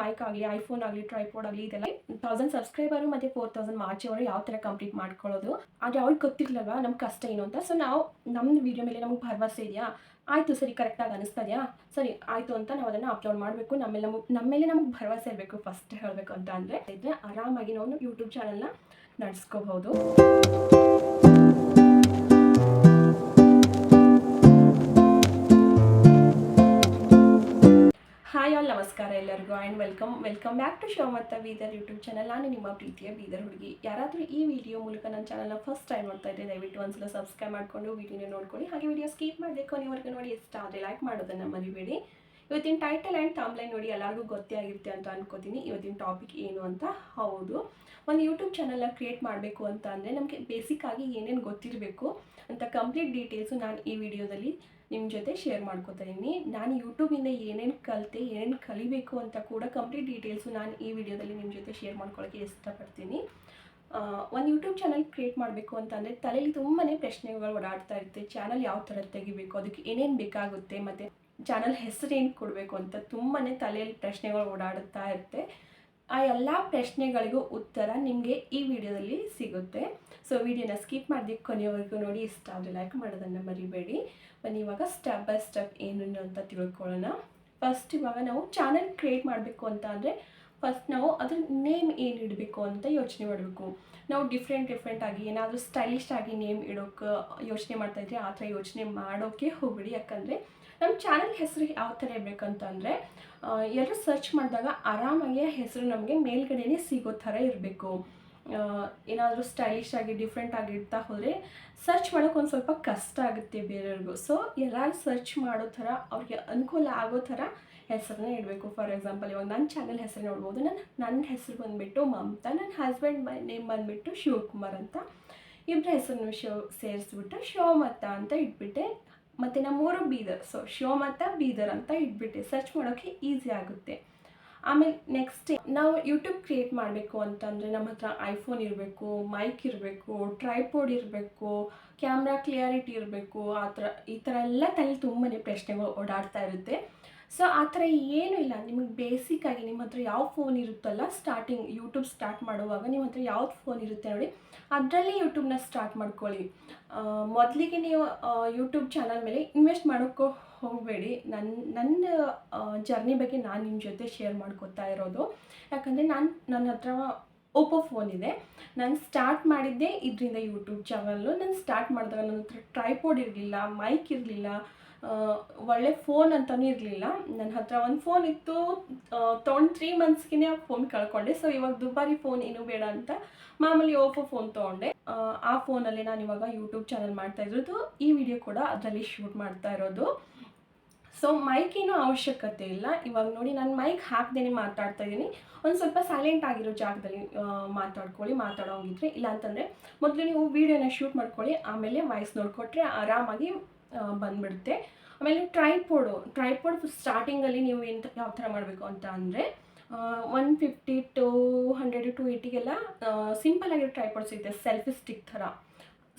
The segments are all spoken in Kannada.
ಮೈಕ್ ಆಗಲಿ, ಐಫೋನ್ ಆಗಲಿ, ಟ್ರೈಪಾಡ್ ಆಗಲಿ ಇದೆಲ್ಲ 1000 ಸಬ್ಸ್ಕ್ರೈಬರು ಮತ್ತು 4000 ಮಾರ್ಚ್ ಅವರು ಯಾವ ಥರ ಕಂಪ್ಲೀಟ್ ಮಾಡ್ಕೊಳ್ಳೋದು. ಆದರೆ ಅವ್ರಿಗೆ ಗೊತ್ತಿರಲಿಲ್ವಾ ನಮ್ಮ ಕಷ್ಟ ಏನು ಅಂತ. ಸೊ ನಾವು ನಮ್ಮ ವೀಡಿಯೋ ಮೇಲೆ ನಮಗೆ ಭರವಸೆ ಇದೆಯಾ, ಆಯಿತು ಸರಿ ಕರೆಕ್ಟಾಗಿ ಅನಿಸ್ತದೆಯಾ, ಸರಿ ಆಯಿತು ಅಂತ ನಾವು ಅದನ್ನು ಅಪ್ಲೋಡ್ ಮಾಡಬೇಕು. ನಮ್ಮ ಮೇಲೆ ನಮಗೆ ಭರವಸೆ ಇರಬೇಕು ಫಸ್ಟ್ ಹೇಳಬೇಕು ಅಂತ ಅಂದರೆ ಇದ್ದರೆ ಆರಾಮಾಗಿ ನಾವು ಯೂಟ್ಯೂಬ್ ಚಾನಲ್ನ ನಡೆಸ್ಕೋಬಹುದು. ಹಾಯ್ ಆಲ್, ನಮಸ್ಕಾರ ಎಲ್ಲರಿಗೂ and welcome back to Shivamogga Bidar YouTube channel. ನಾನು ನಿಮ್ಮ ಪ್ರೀತಿಯ ಬೀದರ್ ಹುಡುಗಿ. ಯಾರಾದರೂ ಈ ವಿಡಿಯೋ ಮೂಲಕ ನನ್ನ ಚಾನಲ್ನ ಫಸ್ಟ್ ಟೈಮ್ ನೋಡ್ತಾ ಇದ್ದರೆ ದಯವಿಟ್ಟು ಒಂದ್ಸಲ ಸಬ್ಸ್ಕ್ರೈಬ್ ಮಾಡಿಕೊಂಡು ವಿಡಿಯೋನ ನೋಡ್ಕೊಳ್ಳಿ. ಹಾಗೆ ವಿಡಿಯೋ ಸ್ಕಿಪ್ ಮಾಡಬೇಕು, ನೀವರೆಗೂ ನೋಡಿ ಇಷ್ಟ ಆದರೆ ಲೈಕ್ ಮಾಡೋದನ್ನು ಮರಿಬೇಡಿ. ಇವತ್ತಿನ ಟೈಟಲ್ ಆ್ಯಂಡ್ ಥಂಬ್ನೈಲ್ ನೋಡಿ ಎಲ್ಲರಿಗೂ ಗೊತ್ತೇ ಆಗಿರುತ್ತೆ ಅಂತ ಅನ್ಕೋತೀನಿ. ಇವತ್ತಿನ ಟಾಪಿಕ್ ಏನು ಅಂತ. ಹೌದು, ಒಂದು ಯೂಟ್ಯೂಬ್ ಚಾನಲ್ನ ಕ್ರಿಯೇಟ್ ಮಾಡಬೇಕು ಅಂತ ಅಂದರೆ ನಮಗೆ ಬೇಸಿಕ್ ಆಗಿ ಏನೇನು ಗೊತ್ತಿರಬೇಕು ಅಂತ ಕಂಪ್ಲೀಟ್ ಡೀಟೇಲ್ಸು ನಾನು ಈ ವಿಡಿಯೋದಲ್ಲಿ ನಿಮ್ಮ ಜೊತೆ ಶೇರ್ ಮಾಡ್ಕೋತಾ ಇದ್ದೀನಿ. ನಾನು ಯೂಟ್ಯೂಬಿಂದ ಏನೇನು ಕಲಿತೆ, ಏನೇನು ಕಲಿಬೇಕು ಅಂತ ಕೂಡ ಕಂಪ್ಲೀಟ್ ಡೀಟೇಲ್ಸು ನಾನು ಈ ವಿಡಿಯೋದಲ್ಲಿ ನಿಮ್ಮ ಜೊತೆ ಶೇರ್ ಮಾಡ್ಕೊಳ್ಳೋಕ್ಕೆ ಇಷ್ಟಪಡ್ತೀನಿ. ಒಂದು ಯೂಟ್ಯೂಬ್ ಚಾನಲ್ ಕ್ರಿಯೇಟ್ ಮಾಡಬೇಕು ಅಂತಂದರೆ ತಲೆಯಲ್ಲಿ ತುಂಬಾ ಪ್ರಶ್ನೆಗಳು ಓಡಾಡ್ತಾ ಇರುತ್ತೆ. ಚಾನಲ್ ಯಾವ ಥರ ತೆಗಿಬೇಕು, ಅದಕ್ಕೆ ಏನೇನು ಬೇಕಾಗುತ್ತೆ, ಮತ್ತು ಚಾನಲ್ ಹೆಸರು ಏನು ಕೊಡಬೇಕು ಅಂತ ತುಂಬಾ ತಲೆಯಲ್ಲಿ ಪ್ರಶ್ನೆಗಳು ಓಡಾಡುತ್ತಾ ಇರುತ್ತೆ. ಆ ಎಲ್ಲ ಪ್ರಶ್ನೆಗಳಿಗೂ ಉತ್ತರ ನಿಮಗೆ ಈ ವಿಡಿಯೋದಲ್ಲಿ ಸಿಗುತ್ತೆ. ಸೊ ವಿಡಿಯೋನ ಸ್ಕಿಪ್ ಮಾಡಿ ಕೊನೆಯವರೆಗೂ ನೋಡಿ. ಇಷ್ಟ ಆದರೆ ಲೈಕ್ ಮಾಡೋದನ್ನು ಮರಿಬೇಡಿ. ಬನ್ನಿ ಇವಾಗ ಸ್ಟೆಪ್ ಬೈ ಸ್ಟೆಪ್ ಏನು ಅಂತ ತಿಳ್ಕೊಳ್ಳೋಣ. ಫಸ್ಟ್ ಇವಾಗ ನಾವು ಚಾನಲ್ ಕ್ರಿಯೇಟ್ ಮಾಡಬೇಕು ಅಂತ ಅಂದರೆ ಫಸ್ಟ್ ನಾವು ಅದ್ರ ನೇಮ್ ಏನು ಇಡಬೇಕು ಅಂತ ಯೋಚನೆ ಮಾಡಬೇಕು. ನಾವು ಡಿಫ್ರೆಂಟ್ ಆಗಿ ಏನಾದರೂ ಸ್ಟೈಲಿಶ್ ಆಗಿ ನೇಮ್ ಇಡೋಕ್ಕೆ ಯೋಚನೆ ಮಾಡ್ತಾಯಿದ್ರೆ ಆ ಥರ ಯೋಚನೆ ಮಾಡೋಕ್ಕೆ ಹೋಗ್ಬಿಡಿ. ಯಾಕಂದರೆ ನಮ್ಮ ಚಾನಲ್ ಹೆಸರು ಯಾವ ಥರ ಇರಬೇಕಂತಂದರೆ ಎಲ್ಲರೂ ಸರ್ಚ್ ಮಾಡಿದಾಗ ಆರಾಮಾಗಿ ಹೆಸರು ನಮಗೆ ಮೇಲ್ಗಡೆನೇ ಸಿಗೋ ಥರ ಇರಬೇಕು. ಏನಾದರೂ ಸ್ಟೈಲಿಶ್ ಆಗಿ ಡಿಫ್ರೆಂಟ್ ಆಗಿ ಇಡ್ತಾ ಹೋದರೆ ಸರ್ಚ್ ಮಾಡೋಕೆ ಒಂದು ಸ್ವಲ್ಪ ಕಷ್ಟ ಆಗುತ್ತೆ ಬೇರೆಯವ್ರಿಗೂ. ಸೊ ಎಲ್ಲರೂ ಸರ್ಚ್ ಮಾಡೋ ಥರ ಅವ್ರಿಗೆ ಅನುಕೂಲ ಆಗೋ ಥರ ಹೆಸರನ್ನ ಇಡಬೇಕು. ಫಾರ್ ಎಕ್ಸಾಂಪಲ್ ಇವಾಗ ನನ್ನ ಚಾನಲ್ ಹೆಸರು ನೋಡ್ಬೋದು. ನನ್ನ ಹೆಸರು ಬಂದುಬಿಟ್ಟು ಮಮತಾ, ನನ್ನ ಹಸ್ಬೆಂಡ್ ನೇಮ್ ಬಂದುಬಿಟ್ಟು ಶಿವಕುಮಾರ್ ಅಂತ. ಇಬ್ಬರ ಹೆಸರನ್ನು ಸೇರಿಸ್ಬಿಟ್ಟು ಶಿವಮೊಗ್ಗ ಅಂತ ಇಟ್ಬಿಟ್ಟೆ. ಮತ್ತು ನಮ್ಮೂರು ಬೀದರ್, ಸೊ ಶಿವಮೊಗ್ಗ ಬೀದರ್ ಅಂತ ಇಟ್ಬಿಟ್ಟೆ. ಸರ್ಚ್ ಮಾಡೋಕ್ಕೆ ಈಸಿ ಆಗುತ್ತೆ. ಆಮೇಲೆ ನೆಕ್ಸ್ಟ್ ನಾವು ಯೂಟ್ಯೂಬ್ ಕ್ರಿಯೇಟ್ ಮಾಡಬೇಕು ಅಂತಂದರೆ ನಮ್ಮ ಹತ್ರ ಐಫೋನ್ ಇರಬೇಕು, ಮೈಕ್ ಇರಬೇಕು, ಟ್ರೈಪಾಡ್ ಇರಬೇಕು, ಕ್ಯಾಮ್ರಾ ಕ್ಲಿಯಾರಿಟಿ ಇರಬೇಕು. ಈ ಥರ ಎಲ್ಲ ತಲೆ ತುಂಬಾ ಪ್ರಶ್ನೆಗಳು ಓಡಾಡ್ತಾ ಇರುತ್ತೆ. ಸೊ ಆ ಥರ ಏನೂ ಇಲ್ಲ. ನಿಮಗೆ ಬೇಸಿಕ್ಕಾಗಿ ನಿಮ್ಮ ಹತ್ರ ಯಾವ ಫೋನ್ ಇರುತ್ತಲ್ಲ, ಸ್ಟಾರ್ಟಿಂಗ್ ಯೂಟ್ಯೂಬ್ ಸ್ಟಾರ್ಟ್ ಮಾಡುವಾಗ ನಿಮ್ಮ ಹತ್ರ ಯಾವ್ದು ಫೋನ್ ಇರುತ್ತೆ ನೋಡಿ, ಅದರಲ್ಲಿ ಯೂಟ್ಯೂಬ್ನ ಸ್ಟಾರ್ಟ್ ಮಾಡ್ಕೊಳ್ಳಿ. ಮೊದಲಿಗೆ ನೀವು ಯೂಟ್ಯೂಬ್ ಚಾನಲ್ ಮೇಲೆ ಇನ್ವೆಸ್ಟ್ ಮಾಡೋಕ್ಕೂ ಹೋಗಬೇಡಿ. ನನ್ನ ಜರ್ನಿ ಬಗ್ಗೆ ನಾನು ನಿಮ್ಮ ಜೊತೆ ಶೇರ್ ಮಾಡ್ಕೋತಾ ಇರೋದು. ಯಾಕಂದರೆ ನನ್ನ ಹತ್ರ ಓಪೋ ಫೋನ್ ಇದೆ. ನಾನು ಸ್ಟಾರ್ಟ್ ಮಾಡಿದ್ದೆ ಇದರಿಂದ ಯೂಟ್ಯೂಬ್ ಚಾನಲ್ಲು. ನಾನು ಸ್ಟಾರ್ಟ್ ಮಾಡಿದಾಗ ನನ್ನ ಹತ್ರ ಟ್ರೈಪಾಡ್ ಇರಲಿಲ್ಲ, ಮೈಕ್ ಇರಲಿಲ್ಲ, ಒಳ್ಳೆ ಫೋನ್ ಅಂತಲೂ ಇರಲಿಲ್ಲ. ನನ್ನ ಹತ್ರ ಒಂದು ಫೋನ್ ಇತ್ತು, ತೊಗೊಂಡು 3 ಮಂತ್ಸ್ಗೆ ಆ ಫೋನ್ ಕಳ್ಕೊಂಡೆ. ಸೊ ಇವಾಗ ದುಬಾರಿ ಫೋನ್ ಏನೂ ಬೇಡ ಅಂತ ಮಾಮೂಲಿ ಓಪೋ ಫೋನ್ ತೊಗೊಂಡೆ. ಆ ಫೋನಲ್ಲಿ ನಾನು ಇವಾಗ ಯೂಟ್ಯೂಬ್ ಚಾನಲ್ ಮಾಡ್ತಾ ಇರೋದು. ಈ ವಿಡಿಯೋ ಕೂಡ ಅದರಲ್ಲಿ ಶೂಟ್ ಮಾಡ್ತಾ ಇರೋದು. ಸೊ ಮೈಕೇನೂ ಅವಶ್ಯಕತೆ ಇಲ್ಲ. ಇವಾಗ ನೋಡಿ ನಾನು ಮೈಕ್ ಹಾಕ್ದೇನೆ ಮಾತಾಡ್ತಾ ಇದ್ದೀನಿ. ಒಂದು ಸ್ವಲ್ಪ ಸೈಲೆಂಟ್ ಆಗಿರೋ ಜಾಗದಲ್ಲಿ ಮಾತಾಡೋಂಗಿದ್ರೆ. ಇಲ್ಲ ಅಂತಂದರೆ ಮೊದಲು ನೀವು ವೀಡಿಯೋನ ಶೂಟ್ ಮಾಡ್ಕೊಳ್ಳಿ, ಆಮೇಲೆ ವಾಯ್ಸ್ ನೋಡಿಕೊಟ್ರೆ ಆರಾಮಾಗಿ ಬಂದುಬಿಡುತ್ತೆ. ಆಮೇಲೆ ಟ್ರೈಪಾಡ್ ಸ್ಟಾರ್ಟಿಂಗಲ್ಲಿ ನೀವು ಯಾವ ಥರ ಮಾಡಬೇಕು ಅಂತ ಅಂದರೆ 150 to 100 to 80ಗೆಲ್ಲ ಸಿಂಪಲ್ ಆಗಿರೋ ಟ್ರೈಪಾಡ್ ಸಿಗುತ್ತೆ, ಸೆಲ್ಫಿ ಸ್ಟಿಕ್ ಥರ.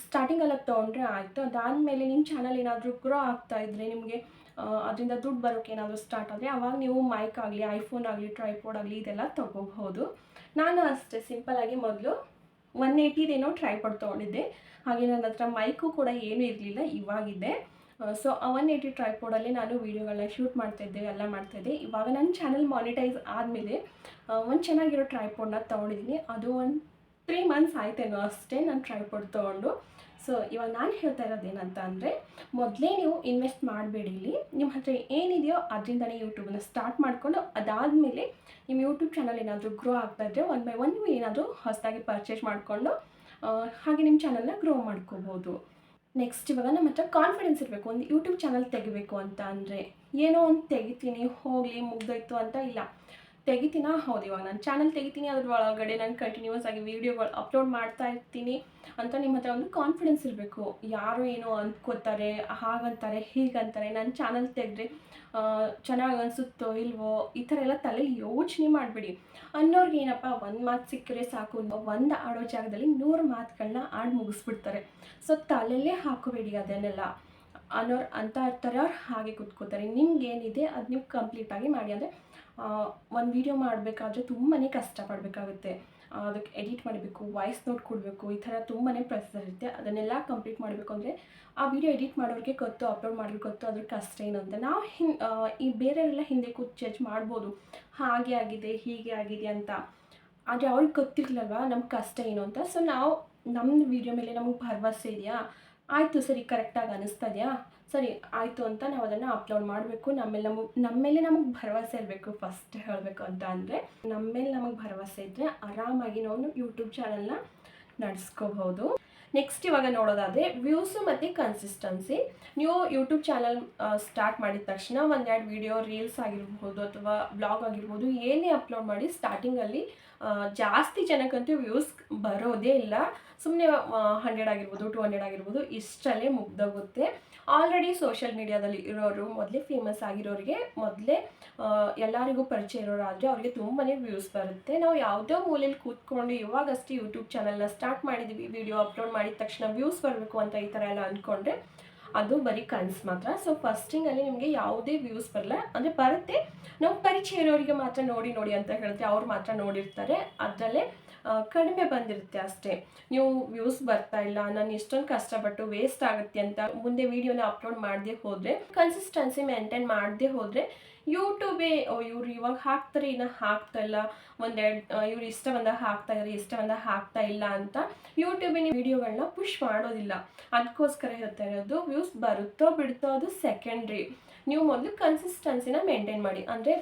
ಸ್ಟಾರ್ಟಿಂಗೆಲ್ಲ ತೊಗೊಂಡ್ರೆ ಆಯಿತು. ಅದಾದಮೇಲೆ ನಿಮ್ಮ ಚಾನಲ್ ಏನಾದರೂ ಗ್ರೋ ಆಗ್ತಾಯಿದ್ರೆ, ನಿಮಗೆ ಅದರಿಂದ ದುಡ್ಡು ಬರೋಕ್ಕೆ ಏನಾದರೂ ಸ್ಟಾರ್ಟ್ ಆದರೆ ಆವಾಗ ನೀವು ಮೈಕ್ ಆಗಲಿ, ಐಫೋನ್ ಆಗಲಿ, ಟ್ರೈಪಾಡ್ ಆಗಲಿ ಇದೆಲ್ಲ ತೊಗೋಬಹುದು. ನಾನು ಅಷ್ಟೇ ಸಿಂಪಲ್ಲಾಗಿ ಮೊದಲು 180ದೇನೋ ಟ್ರೈಪಾಡ್ ತೊಗೊಂಡಿದ್ದೆ. ಹಾಗೆ ನನ್ನ ಹತ್ರ ಮೈಕು ಕೂಡ ಏನೂ ಇರಲಿಲ್ಲ, ಇವಾಗಿದೆ. ಸೊ ಆ 180 ಟ್ರೈಪಾಡಲ್ಲಿ ನಾನು ವೀಡಿಯೋಗಳನ್ನ ಶೂಟ್ ಮಾಡ್ತಾಯಿದ್ದೆ, ಎಲ್ಲ ಮಾಡ್ತಾಯಿದ್ದೆ. ಇವಾಗ ನನ್ನ ಚಾನಲ್ ಮಾನಿಟೈಸ್ ಆದಮೇಲೆ ಒಂದು ಚೆನ್ನಾಗಿರೋ ಟ್ರೈಪಾಡ್ನ ತೊಗೊಂಡಿದ್ದೀನಿ. ಅದು ಒಂದು 3 ಮಂತ್ಸ್ ಆಯ್ತೇನೋ ಅಷ್ಟೇ ನಾನು ಟ್ರೈಪಾಡ್ ತೊಗೊಂಡು. ಸೊ ಇವಾಗ ನಾನು ಹೇಳ್ತಾ ಇರೋದೇನಂತ ಅಂದರೆ ಮೊದಲೇ ನೀವು ಇನ್ವೆಸ್ಟ್ ಮಾಡಬೇಡಿ. ಇಲ್ಲಿ ನಿಮ್ಮ ಹತ್ರ ಏನಿದೆಯೋ ಅದರಿಂದನೇ ಯೂಟ್ಯೂಬನ್ನ ಸ್ಟಾರ್ಟ್ ಮಾಡಿಕೊಂಡು ಅದಾದಮೇಲೆ ನಿಮ್ಮ ಯೂಟ್ಯೂಬ್ ಚಾನಲ್ ಏನಾದರೂ ಗ್ರೋ ಆಗ್ತಾಯಿದ್ರೆ 1 by 1 ನೀವು ಏನಾದರೂ ಹೊಸದಾಗಿ ಪರ್ಚೇಸ್ ಮಾಡಿಕೊಂಡು ಹಾಗೆ ನಿಮ್ಮ ಚಾನಲ್ನ ಗ್ರೋ ಮಾಡ್ಕೋಬೋದು. ನೆಕ್ಸ್ಟ್ ಇವಾಗ ನಮ್ಮ ಹತ್ರ ಕಾನ್ಫಿಡೆನ್ಸ್ ಇರಬೇಕು. ಒಂದು ಯೂಟ್ಯೂಬ್ ಚಾನಲ್ ತೆಗಿಬೇಕು ಅಂತ ಅಂದರೆ ಏನೋ ಒಂದು ತೆಗಿತೀನಿ ಹೋಗಲಿ ಮುಗ್ದೋಯ್ತು ಅಂತ ಇಲ್ಲ. ಹೌದು ಇವಾಗ ನಾನು ಚಾನಲ್ ತೆಗಿತೀನಿ, ಅದ್ರ ಒಳಗಡೆ ನಾನು ಕಂಟಿನ್ಯೂಸ್ ಆಗಿ ವೀಡಿಯೋಗಳು ಅಪ್ಲೋಡ್ ಮಾಡ್ತಾ ಇರ್ತೀನಿ ಅಂತ ನಿಮ್ಮ ಹತ್ರ ಒಂದು ಕಾನ್ಫಿಡೆನ್ಸ್ ಇರಬೇಕು. ಯಾರು ಏನೋ ಅಂದ್ಕೋತಾರೆ, ಹಾಗಂತಾರೆ ಹೀಗಂತಾರೆ, ನನ್ನ ಚಾನಲ್ ತೆಗೆದ್ರೆ ಚೆನ್ನಾಗಿ ಅನಿಸುತ್ತೋ ಇಲ್ವೋ ಈ ಥರ ಎಲ್ಲ ತಲೆಯಲ್ಲಿ ಯೋಚನೆ ಮಾಡಬೇಡಿ. ಅನ್ನೋರ್ಗೆ ಏನಪ್ಪ, ಒಂದು ಮಾತು ಸಿಕ್ಕರೆ ಸಾಕು, ಒಂದು ಆಡೋ ಜಾಗದಲ್ಲಿ 100 ಮಾತುಗಳನ್ನ ಆಡಿ ಮುಗಿಸ್ಬಿಡ್ತಾರೆ. ಸೊ ತಲೆಯಲ್ಲೇ ಹಾಕೋಬೇಡಿ ಅದನ್ನೆಲ್ಲ. ಅನ್ನೋರು ಅಂತ ಇರ್ತಾರೆ, ಅವ್ರು ಹಾಗೆ ಕೂತ್ಕೋತಾರೆ. ನಿಮ್ಗೇನಿದೆ ಅದು ನೀವು ಕಂಪ್ಲೀಟಾಗಿ ಮಾಡಿ. ಅಂದರೆ ಒಂದು ವೀಡಿಯೋ ಮಾಡಬೇಕಾದ್ರೆ ತುಂಬಾ ಕಷ್ಟಪಡಬೇಕಾಗುತ್ತೆ. ಅದಕ್ಕೆ ಎಡಿಟ್ ಮಾಡಬೇಕು, ವಾಯ್ಸ್ ನೋಟ್ ಕೊಡಬೇಕು, ಈ ಥರ ತುಂಬಾ ಪ್ರೊಸೆಸ್ ಇರುತ್ತೆ. ಅದನ್ನೆಲ್ಲ ಕಂಪ್ಲೀಟ್ ಮಾಡಬೇಕು ಅಂದರೆ ಆ ವಿಡಿಯೋ ಎಡಿಟ್ ಮಾಡೋರಿಗೆ ಗೊತ್ತು, ಅಪ್ಲೋಡ್ ಮಾಡೋರಿಗೆ ಗೊತ್ತು ಅದ್ರ ಕಷ್ಟ ಏನು ಅಂತ. ನಾವು ಈ ಬೇರೆಯವರೆಲ್ಲ ಹಿಂದೆ ಕೂತು ಜಡ್ಜ್ ಮಾಡ್ಬೋದು, ಹಾಗೆ ಆಗಿದೆ ಹೀಗೆ ಆಗಿದೆ ಅಂತ. ಆದರೆ ಅವ್ರಿಗೆ ಗೊತ್ತಿರಲಿಲ್ಲಲ್ವ ನಮ್ಮ ಕಷ್ಟ ಏನು ಅಂತ. ಸೊ ನಾವು ನಮ್ಮ ವೀಡಿಯೋ ಮೇಲೆ ನಮಗೆ ಭರವಸೆ ಇದೆಯಾ, ಆಯಿತು ಸರಿ ಕರೆಕ್ಟಾಗಿ ಅನ್ನಿಸ್ತಾ ಇದೆಯಾ, ಸರಿ ಆಯಿತು ಅಂತ ನಾವು ಅದನ್ನು ಅಪ್ಲೋಡ್ ಮಾಡಬೇಕು. ನಮ್ಮ ಮೇಲೆ ನಮಗೆ ಭರವಸೆ ಇರಬೇಕು. ಫಸ್ಟ್ ಹೇಳಬೇಕು ಅಂತ ಅಂದರೆ ನಮ್ಮ ಮೇಲೆ ನಮಗೆ ಭರವಸೆ ಇದ್ದರೆ ಆರಾಮಾಗಿ ನಾವು ಯೂಟ್ಯೂಬ್ ಚಾನಲ್ನ ನಡೆಸ್ಕೋಬಹುದು. ನೆಕ್ಸ್ಟ್ ಇವಾಗ ನೋಡೋದಾದರೆ ವ್ಯೂಸು ಮತ್ತು ಕನ್ಸಿಸ್ಟೆನ್ಸಿ. ನೀವು ಯೂಟ್ಯೂಬ್ ಚಾನಲ್ ಸ್ಟಾರ್ಟ್ ಮಾಡಿದ ತಕ್ಷಣ ಒಂದೆರಡು ವೀಡಿಯೋ ರೀಲ್ಸ್ ಆಗಿರ್ಬೋದು ಅಥವಾ ಬ್ಲಾಗ್ ಆಗಿರ್ಬೋದು ಏನೇ ಅಪ್ಲೋಡ್ ಮಾಡಿ ಸ್ಟಾರ್ಟಿಂಗಲ್ಲಿ ಜಾಸ್ತಿ ಜನಕ್ಕಂತೂ ವ್ಯೂಸ್ ಬರೋದೇ ಇಲ್ಲ. ಸುಮ್ಮನೆ 100 ಆಗಿರ್ಬೋದು 200 ಆಗಿರ್ಬೋದು ಇಷ್ಟರಲ್ಲೇ ಮುಗ್ದೋಗುತ್ತೆ. ಆಲ್ರೆಡಿ ಸೋಷಿಯಲ್ ಮೀಡಿಯಾದಲ್ಲಿ ಇರೋರು, ಮೊದಲೇ ಫೇಮಸ್ ಆಗಿರೋರಿಗೆ, ಮೊದಲೇ ಎಲ್ಲರಿಗೂ ಪರಿಚಯ ಇರೋರಾದರೆ ಅವ್ರಿಗೆ ತುಂಬಾ ವ್ಯೂಸ್ ಬರುತ್ತೆ. ನಾವು ಯಾವುದೋ ಮೂಲೆಯಲ್ಲಿ ಕೂತ್ಕೊಂಡು ಇವಾಗಷ್ಟೇ ಯೂಟ್ಯೂಬ್ ಚಾನಲ್ನ ಸ್ಟಾರ್ಟ್ ಮಾಡಿದ್ದೀವಿ, ವಿಡಿಯೋ ಅಪ್ಲೋಡ್ ಮಾಡಿದ ತಕ್ಷಣ ವ್ಯೂಸ್ ಬರಬೇಕು ಅಂತ ಈ ಥರ ಎಲ್ಲ ಅಂದ್ಕೊಂಡ್ರೆ ಅದು ಬರೀ ಕನಸು ಮಾತ್ರ. ಸೊ ಫಸ್ಟಿಂಗಲ್ಲಿ ನಿಮಗೆ ಯಾವುದೇ ವ್ಯೂಸ್ ಬರಲ್ಲ, ಅಂದರೆ ಬರುತ್ತೆ, ನಾವು ಪರಿಚಯ ಇರೋರಿಗೆ ಮಾತ್ರ ನೋಡಿ ಅಂತ ಹೇಳಿದ್ರೆ ಅವ್ರು ಮಾತ್ರ ನೋಡಿರ್ತಾರೆ, ಅದರಲ್ಲೇ ಕಡಿಮೆ ಬಂದಿರುತ್ತೆ ಅಷ್ಟೇ. ನೀವು ವ್ಯೂಸ್ ಬರ್ತಾ ಇಲ್ಲ, ನಾನು ಇಷ್ಟೊಂದು ಕಷ್ಟಪಟ್ಟು ವೇಸ್ಟ್ ಆಗುತ್ತೆ ಅಂತ ಮುಂದೆ ವೀಡಿಯೋನ ಅಪ್ಲೋಡ್ ಮಾಡದೆ ಹೋದರೆ, ಕನ್ಸಿಸ್ಟೆನ್ಸಿ ಮೇಂಟೈನ್ ಮಾಡದೆ ಹೋದರೆ ಯೂಟ್ಯೂಬೇ ಇವ್ರು ಇವಾಗ ಹಾಕ್ತಾರೆ ಇನ್ನು ಹಾಕ್ತಾ ಇಲ್ಲ, ಒಂದೆರಡು ಇವ್ರು ಇಷ್ಟ ಬಂದಾಗ ಹಾಕ್ತಾ ಇದ್ದಾರೆ, ಇಷ್ಟ ಬಂದಾಗ ಹಾಕ್ತಾ ಇಲ್ಲ ಅಂತ ಯೂಟ್ಯೂಬಿನ ವೀಡಿಯೋಗಳನ್ನ ಪುಷ್ ಮಾಡೋದಿಲ್ಲ. ಅದಕ್ಕೋಸ್ಕರ ಹೇಳ್ತಾ ಇರೋದು ವ್ಯೂಸ್ ಬರುತ್ತೋ ಬಿಡುತ್ತೋ ಅದು ಸೆಕೆಂಡ್ರಿ. ನೀವು ಮೊದಲು ಕನ್ಸಿಸ್ಟೆನ್ಸಿನ ಮೇಂಟೈನ್ ಮಾಡಿ. ಅಂದರೆ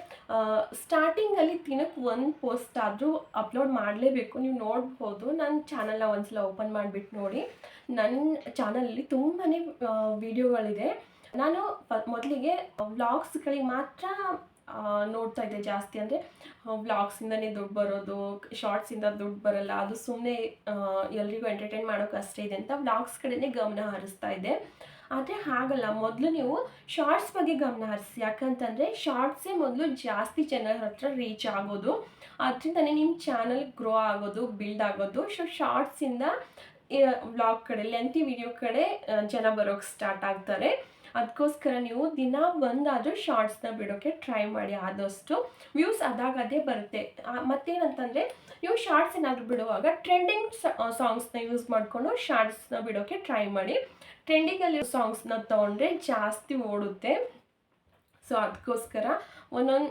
ಸ್ಟಾರ್ಟಿಂಗಲ್ಲಿ ದಿನಕ್ಕೆ ಒಂದು ಪೋಸ್ಟ್ ಆದರೂ ಅಪ್ಲೋಡ್ ಮಾಡಲೇಬೇಕು. ನೀವು ನೋಡ್ಬೋದು, ನನ್ನ ಚಾನಲ್ನ ಒಂದ್ಸಲ ಓಪನ್ ಮಾಡಿಬಿಟ್ಟು ನೋಡಿ. ನನ್ನ ಚಾನಲಲ್ಲಿ ತುಂಬಾ ವೀಡಿಯೋಗಳಿದೆ. ನಾನು ಮೊದಲಿಗೆ ವ್ಲಾಗ್ಸ್ಗಳಿಗೆ ಮಾತ್ರ ನೋಡ್ತಾ ಇದ್ದೆ ಜಾಸ್ತಿ. ಅಂದರೆ ವ್ಲಾಗ್ಸಿಂದನೇ ದುಡ್ಡು ಬರೋದು, ಶಾರ್ಟ್ಸಿಂದ ದುಡ್ಡು ಬರಲ್ಲ, ಅದು ಸುಮ್ಮನೆ ಎಲ್ರಿಗೂ ಎಂಟರ್ಟೈನ್ ಮಾಡೋಕೆ ಅಷ್ಟೇ ಇದೆ ಅಂತ ವ್ಲಾಗ್ಸ್ ಕಡೆನೇ ಗಮನ ಹರಿಸ್ತಾ ಇದ್ದೆ. ಆದರೆ ಹಾಗಲ್ಲ, ಮೊದಲು ನೀವು ಶಾರ್ಟ್ಸ್ ಬಗ್ಗೆ ಗಮನ ಹರಿಸಿ. ಯಾಕಂತಂದರೆ ಶಾರ್ಟ್ಸೇ ಮೊದಲು ಜಾಸ್ತಿ ಜನರ ಹತ್ರ ರೀಚ್ ಆಗೋದು, ಅದರಿಂದನೇ ನಿಮ್ಮ ಚಾನಲ್ ಗ್ರೋ ಆಗೋದು, ಬಿಲ್ಡ್ ಆಗೋದು. ಸೊ ಶಾರ್ಟ್ಸಿಂದ ವ್ಲಾಗ್ ಕಡೆ, ಲೆಂತಿ ವಿಡಿಯೋ ಕಡೆ ಜನ ಬರೋಕ್ಕೆ ಸ್ಟಾರ್ಟ್ ಆಗ್ತಾರೆ. ಅದಕ್ಕೋಸ್ಕರ ನೀವು ದಿನ ಒಂದಾದರೂ ಶಾರ್ಟ್ಸ್ನ ಬಿಡೋಕ್ಕೆ ಟ್ರೈ ಮಾಡಿ. ಆದಷ್ಟು ವ್ಯೂಸ್ ಅದಾಗದೇ ಬರುತ್ತೆ. ಮತ್ತೇನಂತಂದರೆ ನೀವು ಶಾರ್ಟ್ಸ್ ಏನಾದರೂ ಬಿಡುವಾಗ ಟ್ರೆಂಡಿಂಗ್ ಸಾಂಗ್ಸ್ನ ಯೂಸ್ ಮಾಡಿಕೊಂಡು ಶಾರ್ಟ್ಸ್ನ ಬಿಡೋಕ್ಕೆ ಟ್ರೈ ಮಾಡಿ. ಟ್ರೆಂಡಿಂಗಲ್ಲಿ ಸಾಂಗ್ಸ್ನ ತೊಗೊಂಡ್ರೆ ಜಾಸ್ತಿ ಓಡುತ್ತೆ. ಸೊ ಅದಕ್ಕೋಸ್ಕರ ಒಂದೊಂದು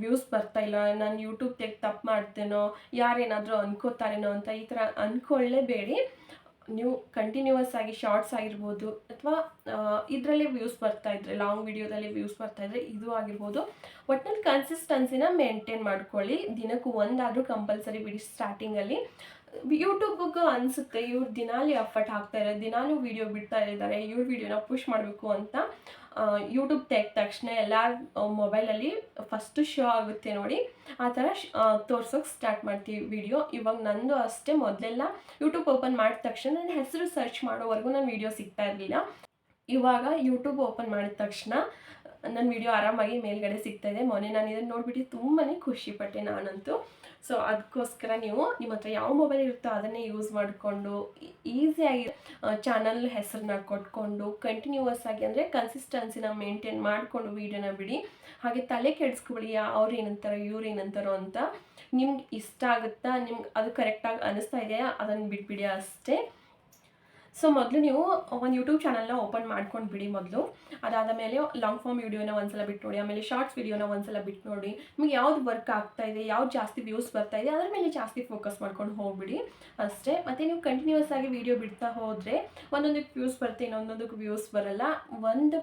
ವ್ಯೂಸ್ ಬರ್ತಾಯಿಲ್ಲ, ನಾನು ಯೂಟ್ಯೂಬ್ ತೆಗೆದು ತಪ್ಪು ಮಾಡ್ತೇನೋ, ಯಾರೇನಾದರೂ ಅನ್ಕೋತಾರೇನೋ ಅಂತ ಈ ಥರ ಅಂದ್ಕೊಳ್ಳೇಬೇಡಿ. ನೀವು ಕಂಟಿನ್ಯೂವಸ್ ಆಗಿ ಶಾರ್ಟ್ಸ್ ಆಗಿರ್ಬೋದು ಅಥವಾ ಇದರಲ್ಲೇ ವ್ಯೂಸ್ ಬರ್ತಾಯಿದ್ರೆ, ಲಾಂಗ್ ವಿಡಿಯೋದಲ್ಲಿ ವ್ಯೂಸ್ ಬರ್ತಾಯಿದ್ರೆ ಇದು ಆಗಿರ್ಬೋದು, ಒಟ್ಟಿನಲ್ಲಿ ಕನ್ಸಿಸ್ಟೆನ್ಸಿನ ಮೇಂಟೈನ್ ಮಾಡ್ಕೊಳ್ಳಿ. ದಿನಕ್ಕೂ ಒಂದಾದರೂ ಕಂಪಲ್ಸರಿ ಬಿಡಿ. ಸ್ಟಾರ್ಟಿಂಗಲ್ಲಿ ಯೂಟ್ಯೂಬ್ಗೂ ಅನಿಸುತ್ತೆ ಇವ್ರು ದಿನಾಲಿ ಎಫರ್ಟ್ ಹಾಕ್ತಾರೆ, ದಿನಾಲೂ ವೀಡಿಯೋ ಬಿಡ್ತಾ ಇದ್ದಾರೆ, ಇವ್ರ ವೀಡಿಯೋನ ಪುಷ್ ಮಾಡಬೇಕು ಅಂತ. ಯೂಟ್ಯೂಬ್ ತೆಗೆದ ತಕ್ಷಣ ಎಲ್ಲರ ಮೊಬೈಲಲ್ಲಿ ಫಸ್ಟು ಶೋ ಆಗುತ್ತೆ ನೋಡಿ, ಆ ಥರ ತೋರ್ಸೋಕೆ ಸ್ಟಾರ್ಟ್ ಮಾಡ್ತೀವಿ ವೀಡಿಯೋ. ಇವಾಗ ನಂದು ಅಷ್ಟೇ, ಮೊದಲೆಲ್ಲ ಯೂಟ್ಯೂಬ್ ಓಪನ್ ಮಾಡಿದ ತಕ್ಷಣ ನನ್ನ ಹೆಸರು ಸರ್ಚ್ ಮಾಡೋವರೆಗೂ ನನ್ನ ವೀಡಿಯೋ ಸಿಗ್ತಾ ಇರಲಿಲ್ಲ. ಇವಾಗ ಯೂಟ್ಯೂಬ್ ಓಪನ್ ಮಾಡಿದ ತಕ್ಷಣ ನನ್ನ ವೀಡಿಯೋ ಆರಾಮಾಗಿ ಮೇಲ್ಗಡೆ ಸಿಗ್ತಾಯಿದೆ. ಮೊನ್ನೆ ನಾನು ಇದನ್ನು ನೋಡಿಬಿಟ್ಟು ತುಂಬಾ ಖುಷಿಪಟ್ಟೆ ನಾನಂತೂ. ಸೊ ಅದಕ್ಕೋಸ್ಕರ ನೀವು ನಿಮ್ಮ ಹತ್ರ ಯಾವ ಮೊಬೈಲ್ ಇರುತ್ತೋ ಅದನ್ನೇ ಯೂಸ್ ಮಾಡಿಕೊಂಡು ಈಸಿಯಾಗಿ ಚಾನಲ್ ಹೆಸರನ್ನ ಕೊಟ್ಕೊಂಡು ಕಂಟಿನ್ಯೂವಸ್ ಆಗಿ, ಅಂದರೆ ಕನ್ಸಿಸ್ಟೆನ್ಸಿನ ಮೇಂಟೈನ್ ಮಾಡಿಕೊಂಡು ವೀಡಿಯೋನ ಬಿಡಿ. ಹಾಗೆ ತಲೆ ಕೆಡಿಸ್ಕೊಬಿಡಿ ಅವ್ರು ಏನಂತಾರೋ ಇವ್ರು ಏನಂತಾರೋ ಅಂತ. ನಿಮ್ಗೆ ಇಷ್ಟ ಆಗುತ್ತಾ, ನಿಮ್ಗೆ ಅದು ಕರೆಕ್ಟಾಗಿ ಅನ್ನಿಸ್ತಾ ಇದೆಯಾ ಅದನ್ನು ಬಿಟ್ಬಿಡಿ ಅಷ್ಟೇ. ಸೊ ಮೊದಲು ನೀವು ಒಂದು ಯೂಟ್ಯೂಬ್ ಚಾನಲ್ನ ಓಪನ್ ಮಾಡ್ಕೊಂಡು ಬಿಡಿ ಮೊದಲು. ಅದಾದ ಮೇಲೆ ಲಾಂಗ್ ಫಾರ್ಮ್ ವೀಡಿಯೋನ ಒಂದ್ಸಲ ಬಿಟ್ಟು ನೋಡಿ, ಆಮೇಲೆ ಶಾರ್ಟ್ಸ್ ವೀಡಿಯೋನ ಒಂದ್ಸಲ ಬಿಟ್ಟು ನೋಡಿ. ನಿಮ್ಗೆ ಯಾವ್ದು ವರ್ಕ್ ಆಗ್ತಾ ಇದೆ, ಯಾವ್ದು ಜಾಸ್ತಿ ವ್ಯೂಸ್ ಬರ್ತಾ ಇದೆ ಅದರ ಮೇಲೆ ಜಾಸ್ತಿ ಫೋಕಸ್ ಮಾಡ್ಕೊಂಡು ಹೋಗ್ಬಿಡಿ ಅಷ್ಟೇ. ಮತ್ತು ನೀವು ಕಂಟಿನ್ಯೂವಸ್ ಆಗಿ ವೀಡಿಯೋ ಬಿಡ್ತಾ ಹೋದರೆ ಒಂದೊಂದಕ್ಕೆ ವ್ಯೂಸ್ ಬರುತ್ತೆ, ಇನ್ನೊಂದೊಂದಕ್ಕೆ ವ್ಯೂಸ್ ಬರಲ್ಲ. ಒಂದು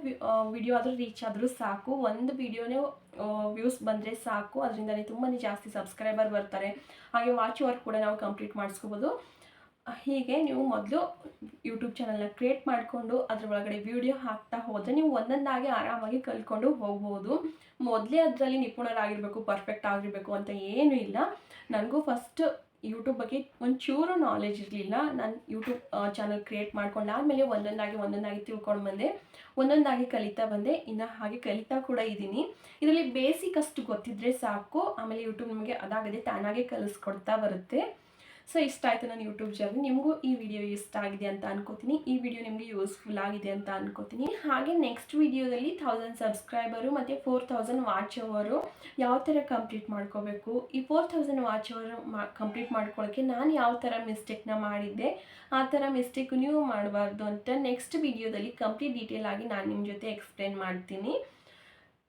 ವಿಡಿಯೋ ಆದರೂ ರೀಚ್ ಆದರೂ ಸಾಕು, ಒಂದು ವೀಡಿಯೋನೇ ವ್ಯೂಸ್ ಬಂದರೆ ಸಾಕು. ಅದರಿಂದನೇ ತುಂಬಾ ಜಾಸ್ತಿ ಸಬ್ಸ್ಕ್ರೈಬರ್ ಬರ್ತಾರೆ. ಹಾಗೆ ವಾಚ್ ಅವರ್ ಕೂಡ ನಾವು ಕಂಪ್ಲೀಟ್ ಮಾಡಿಸ್ಕೋಬೋದು. ಹೀಗೆ ನೀವು ಮೊದಲು ಯೂಟ್ಯೂಬ್ ಚಾನಲ್ನ ಕ್ರಿಯೇಟ್ ಮಾಡಿಕೊಂಡು ಅದ್ರ ಒಳಗಡೆ ವೀಡಿಯೋ ಹಾಕ್ತಾ ಹೋದರೆ ನೀವು ಒಂದೊಂದಾಗಿ ಆರಾಮಾಗಿ ಕಲ್ತ್ಕೊಂಡು ಹೋಗ್ಬೋದು. ಮೊದಲೇ ಅದರಲ್ಲಿ ನಿಪುಣರಾಗಿರಬೇಕು, ಪರ್ಫೆಕ್ಟ್ ಆಗಿರಬೇಕು ಅಂತ ಏನೂ ಇಲ್ಲ. ನನಗೂ ಫಸ್ಟ್ ಯೂಟ್ಯೂಬ್ ಬಗ್ಗೆ ಒಂಚೂರು ನಾಲೆಜ್ ಇರಲಿಲ್ಲ. ನಾನು ಯೂಟ್ಯೂಬ್ ಚಾನಲ್ ಕ್ರಿಯೇಟ್ ಮಾಡ್ಕೊಂಡಾದಮೇಲೆ ಒಂದೊಂದಾಗಿ ತಿಳ್ಕೊಂಡು ಬಂದೆ, ಒಂದೊಂದಾಗಿ ಕಲಿತಾ ಬಂದೆ. ಇನ್ನು ಹಾಗೆ ಕಲಿತಾ ಕೂಡ ಇದ್ದೀನಿ. ಇದರಲ್ಲಿ ಬೇಸಿಕ್ ಅಷ್ಟು ಗೊತ್ತಿದ್ದರೆ ಸಾಕು, ಆಮೇಲೆ ಯೂಟ್ಯೂಬ್ ನಿಮಗೆ ಅದಾಗದೆ ತಾನಾಗೆ ಕಲಿಸ್ಕೊಡ್ತಾ ಬರುತ್ತೆ. ಸೊ ಇಷ್ಟ ಆಯಿತು ನನ್ನ ಯೂಟ್ಯೂಬ್ ಜರ್ನಿ. ನಿಮಗೂ ಈ ವಿಡಿಯೋ ಇಷ್ಟ ಆಗಿದೆ ಅಂತ ಅನ್ಕೋತೀನಿ. ಈ ವಿಡಿಯೋ ನಿಮಗೆ ಯೂಸ್ಫುಲ್ ಆಗಿದೆ ಅಂತ ಅನ್ಕೋತೀನಿ. ಹಾಗೆ ನೆಕ್ಸ್ಟ್ ವಿಡಿಯೋದಲ್ಲಿ 1000 ಸಬ್ಸ್ಕ್ರೈಬರು ಮತ್ತು 4000 ವಾಚ್ ಅವರು ಯಾವ ಥರ ಕಂಪ್ಲೀಟ್ ಮಾಡ್ಕೋಬೇಕು, ಈ 4000 ವಾಚ್ ಅವರು ಕಂಪ್ಲೀಟ್ ಮಾಡ್ಕೊಳ್ಳೋಕ್ಕೆ ನಾನು ಯಾವ ಥರ ಮಿಸ್ಟೇಕ್ನ ಮಾಡಿದ್ದೆ, ಆ ಥರ ಮಿಸ್ಟೇಕು ನೀವು ಮಾಡಬಾರ್ದು ಅಂತ ನೆಕ್ಸ್ಟ್ ವಿಡಿಯೋದಲ್ಲಿ ಕಂಪ್ಲೀಟ್ ಡೀಟೇಲ್ ಆಗಿ ನಾನು ನಿಮ್ಮ ಜೊತೆ ಎಕ್ಸ್ಪ್ಲೇನ್ ಮಾಡ್ತೀನಿ.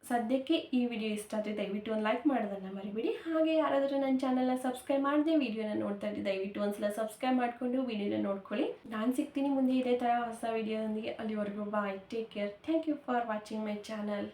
ಸದ್ಯಕ್ಕೆ ಈ ವಿಡಿಯೋ ಇಷ್ಟ ಆದರೆ ದಯವಿಟ್ಟು ಒಂದು ಲೈಕ್ ಮಾಡೋದನ್ನು ಮರಿಬೇಡಿ. ಹಾಗೆ ಯಾರಾದರೂ ನನ್ನ ಚಾನಲ್ನ ಸಬ್ಸ್ಕ್ರೈಬ್ ಮಾಡದೆ ವಿಡಿಯೋನ ನೋಡ್ತಾ ಇದ್ದೆ ದಯವಿಟ್ಟು ಒಂದ್ಸಲ ಸಬ್ಸ್ಕ್ರೈಬ್ ಮಾಡಿಕೊಂಡು ವಿಡಿಯೋನ ನೋಡ್ಕೊಳ್ಳಿ. ನಾನು ಸಿಗ್ತೀನಿ ಮುಂದೆ ಇದೇ ಥರ ಹೊಸ ವಿಡಿಯೋದೊಂದಿಗೆ. ಅಲ್ಲಿವರೆಗೂ bye, take care, thank you for watching my channel.